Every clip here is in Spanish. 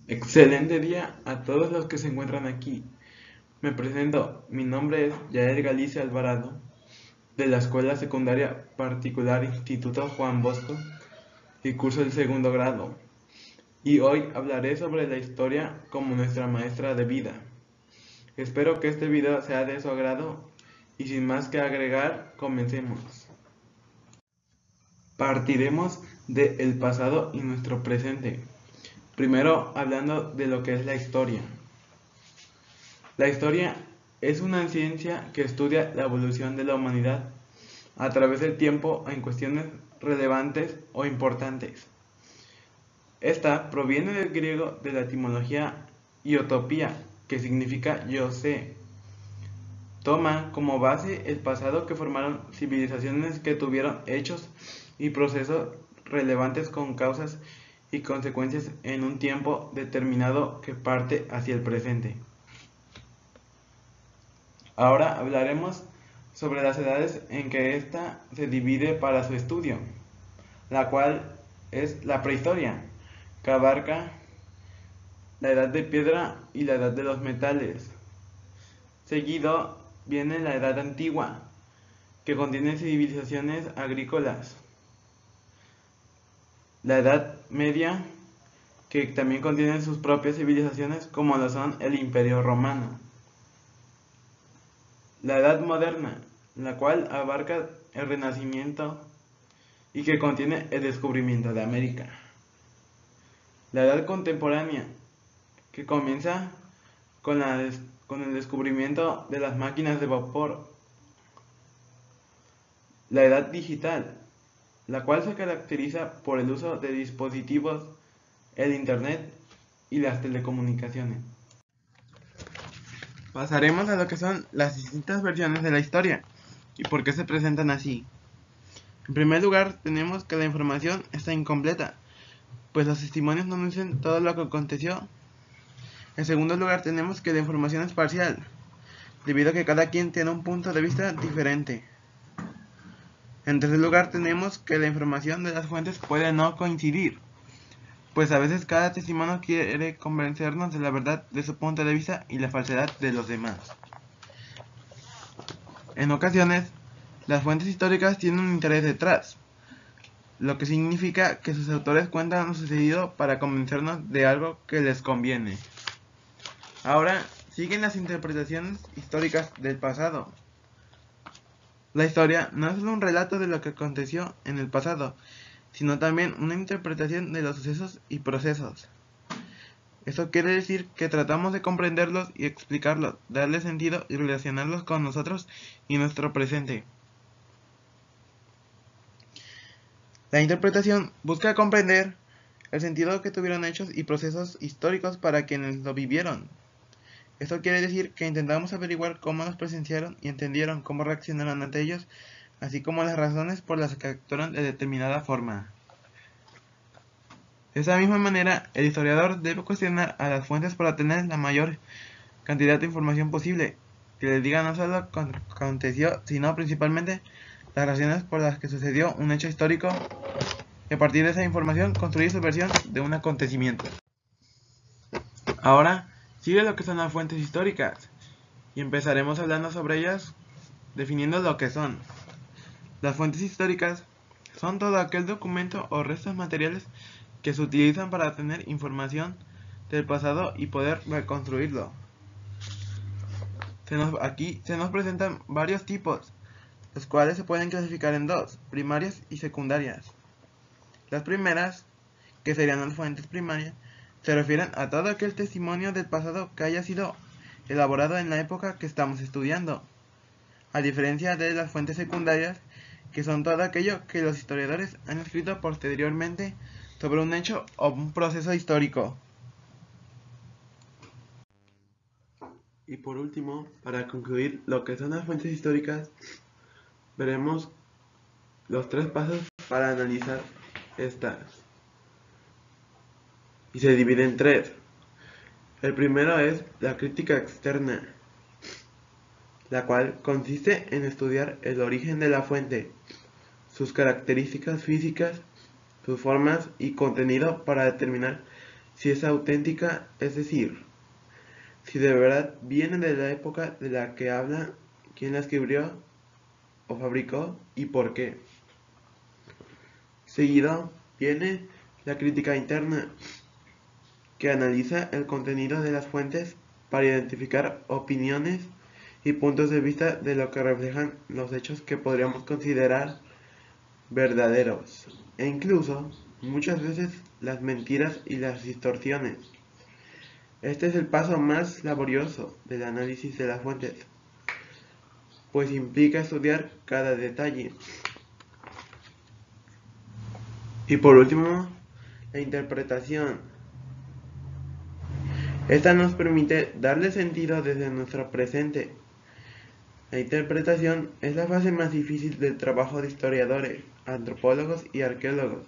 Excelente día a todos los que se encuentran aquí. Me presento, mi nombre es Yael Galicia Alvarado, de la Escuela Secundaria Particular Instituto Juan Bosco, y curso el segundo grado. Y hoy hablaré sobre la historia como nuestra maestra de vida. Espero que este video sea de su agrado y sin más que agregar, comencemos. Partiremos del pasado y nuestro presente. Primero hablando de lo que es la historia. La historia es una ciencia que estudia la evolución de la humanidad a través del tiempo en cuestiones relevantes o importantes. Esta proviene del griego de la etimología iotopía, que significa yo sé. Toma como base el pasado que formaron civilizaciones que tuvieron hechos y procesos relevantes con causas y consecuencias en un tiempo determinado que parte hacia el presente. Ahora hablaremos sobre las edades en que ésta se divide para su estudio, la cual es la prehistoria, que abarca la edad de piedra y la edad de los metales. Seguido viene la edad antigua, que contiene civilizaciones agrícolas. La edad media, que también contiene sus propias civilizaciones, como lo son el Imperio Romano. La edad moderna, la cual abarca el Renacimiento y que contiene el descubrimiento de América. La edad contemporánea, que comienza con el descubrimiento de las máquinas de vapor. La edad digital, la cual se caracteriza por el uso de dispositivos, el Internet y las telecomunicaciones. Pasaremos a lo que son las distintas versiones de la historia y por qué se presentan así. En primer lugar, tenemos que la información está incompleta, pues los testimonios no dicen todo lo que aconteció. En segundo lugar, tenemos que la información es parcial, debido a que cada quien tiene un punto de vista diferente. En tercer lugar, tenemos que la información de las fuentes puede no coincidir, pues a veces cada testimonio quiere convencernos de la verdad de su punto de vista y la falsedad de los demás. En ocasiones, las fuentes históricas tienen un interés detrás, lo que significa que sus autores cuentan lo sucedido para convencernos de algo que les conviene. Ahora siguen las interpretaciones históricas del pasado. La historia no es solo un relato de lo que aconteció en el pasado, sino también una interpretación de los sucesos y procesos. Esto quiere decir que tratamos de comprenderlos y explicarlos, darle sentido y relacionarlos con nosotros y nuestro presente. La interpretación busca comprender el sentido que tuvieron hechos y procesos históricos para quienes lo vivieron. Esto quiere decir que intentamos averiguar cómo los presenciaron y entendieron cómo reaccionaron ante ellos, así como las razones por las que actuaron de determinada forma. De esa misma manera, el historiador debe cuestionar a las fuentes para tener la mayor cantidad de información posible, que le diga no solo lo que aconteció, sino principalmente las razones por las que sucedió un hecho histórico, y a partir de esa información construir su versión de un acontecimiento. Ahora sigue lo que son las fuentes históricas, y empezaremos hablando sobre ellas, definiendo lo que son. Las fuentes históricas son todo aquel documento o restos materiales que se utilizan para tener información del pasado y poder reconstruirlo. Aquí se nos presentan varios tipos, los cuales se pueden clasificar en dos, primarias y secundarias. Las primeras, que serían las fuentes primarias, se refieren a todo aquel testimonio del pasado que haya sido elaborado en la época que estamos estudiando, a diferencia de las fuentes secundarias, que son todo aquello que los historiadores han escrito posteriormente sobre un hecho o un proceso histórico. Y por último, para concluir lo que son las fuentes históricas, veremos los tres pasos para analizar estas. Y se divide en tres. El primero es la crítica externa, la cual consiste en estudiar el origen de la fuente, sus características físicas, sus formas y contenido para determinar si es auténtica, es decir, si de verdad viene de la época de la que habla, quién la escribió o fabricó y por qué. Seguido viene la crítica interna, que analiza el contenido de las fuentes para identificar opiniones y puntos de vista de lo que reflejan los hechos que podríamos considerar verdaderos, e incluso, muchas veces, las mentiras y las distorsiones. Este es el paso más laborioso del análisis de las fuentes, pues implica estudiar cada detalle. Y por último, la interpretación. Esta nos permite darle sentido desde nuestro presente. La interpretación es la fase más difícil del trabajo de historiadores, antropólogos y arqueólogos.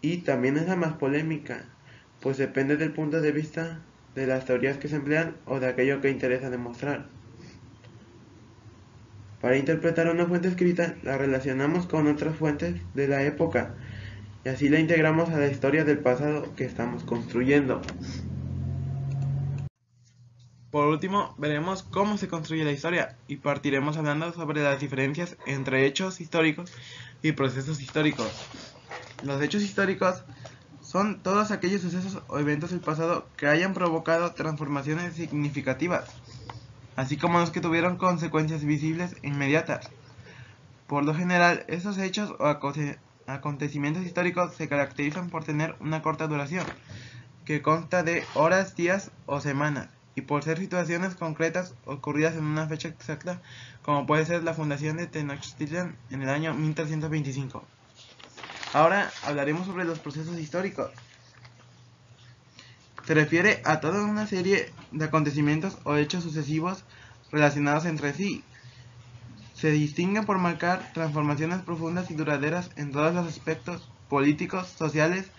Y también es la más polémica, pues depende del punto de vista, de las teorías que se emplean o de aquello que interesa demostrar. Para interpretar una fuente escrita, la relacionamos con otras fuentes de la época y así la integramos a la historia del pasado que estamos construyendo. Por último, veremos cómo se construye la historia y partiremos hablando sobre las diferencias entre hechos históricos y procesos históricos. Los hechos históricos son todos aquellos sucesos o eventos del pasado que hayan provocado transformaciones significativas, así como los que tuvieron consecuencias visibles e inmediatas. Por lo general, estos hechos o acontecimientos históricos se caracterizan por tener una corta duración, que consta de horas, días o semanas, y por ser situaciones concretas ocurridas en una fecha exacta, como puede ser la fundación de Tenochtitlan en el año 1325. Ahora hablaremos sobre los procesos históricos. Se refiere a toda una serie de acontecimientos o hechos sucesivos relacionados entre sí. Se distinguen por marcar transformaciones profundas y duraderas en todos los aspectos políticos, sociales,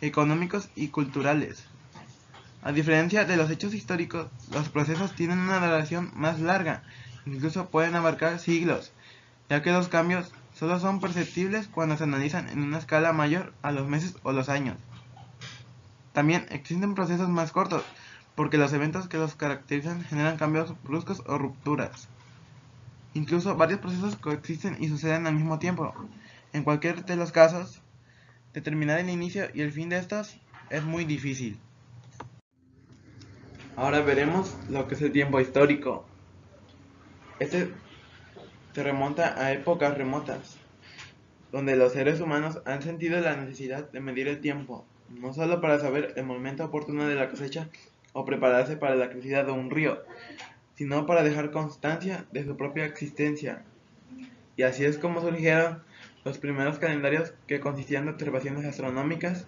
económicos y culturales. A diferencia de los hechos históricos, los procesos tienen una duración más larga, incluso pueden abarcar siglos, ya que los cambios solo son perceptibles cuando se analizan en una escala mayor a los meses o los años. También existen procesos más cortos, porque los eventos que los caracterizan generan cambios bruscos o rupturas. Incluso varios procesos coexisten y suceden al mismo tiempo. En cualquier de los casos, determinar el inicio y el fin de estos es muy difícil. Ahora veremos lo que es el tiempo histórico. Este se remonta a épocas remotas, donde los seres humanos han sentido la necesidad de medir el tiempo, no solo para saber el momento oportuno de la cosecha o prepararse para la crecida de un río, sino para dejar constancia de su propia existencia. Y así es como surgieron los primeros calendarios, que consistían de observaciones astronómicas,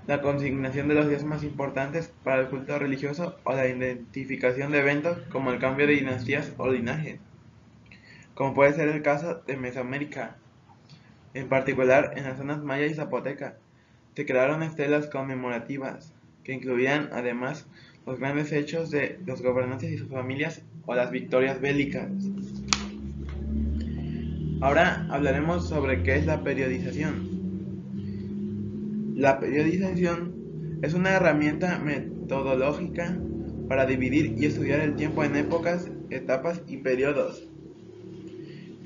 la consignación de los días más importantes para el culto religioso o la identificación de eventos como el cambio de dinastías o linajes, como puede ser el caso de Mesoamérica. En particular, en las zonas maya y zapoteca, se crearon estelas conmemorativas, que incluían además los grandes hechos de los gobernantes y sus familias o las victorias bélicas. Ahora hablaremos sobre qué es la periodización. La periodización es una herramienta metodológica para dividir y estudiar el tiempo en épocas, etapas y periodos.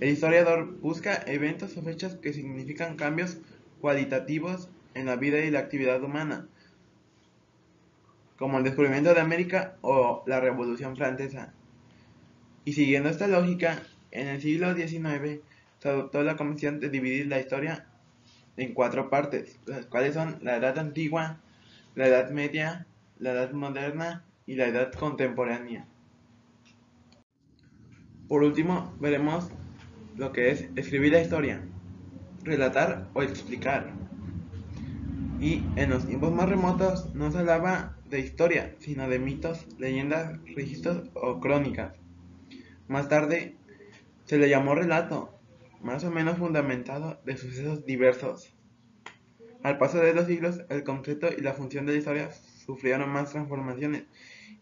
El historiador busca eventos o fechas que significan cambios cualitativos en la vida y la actividad humana, como el descubrimiento de América o la Revolución Francesa. Y siguiendo esta lógica, en el siglo XIX se adoptó la convención de dividir la historia en 4 partes, las cuales son la Edad Antigua, la Edad Media, la Edad Moderna y la Edad Contemporánea. Por último, veremos lo que es escribir la historia, relatar o explicar. Y en los tiempos más remotos no se hablaba de historia, sino de mitos, leyendas, registros o crónicas. Más tarde se le llamó relato, más o menos fundamentado de sucesos diversos. Al paso de los siglos, el concepto y la función de la historia sufrieron más transformaciones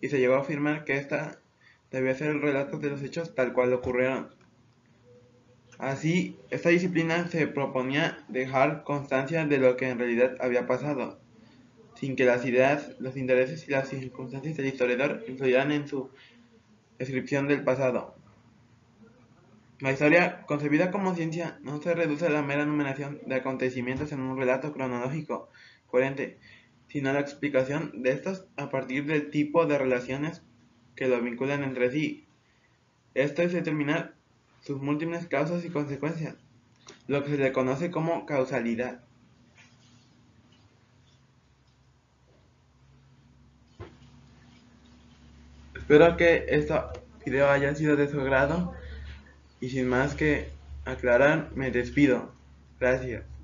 y se llegó a afirmar que esta debía ser el relato de los hechos tal cual ocurrieron. Así, esta disciplina se proponía dejar constancia de lo que en realidad había pasado, sin que las ideas, los intereses y las circunstancias del historiador influyeran en su descripción del pasado. La historia, concebida como ciencia, no se reduce a la mera numeración de acontecimientos en un relato cronológico coherente, sino a la explicación de estos a partir del tipo de relaciones que los vinculan entre sí. Esto es determinar sus múltiples causas y consecuencias, lo que se le conoce como causalidad. Espero que este video haya sido de su agrado y sin más que aclarar, me despido. Gracias.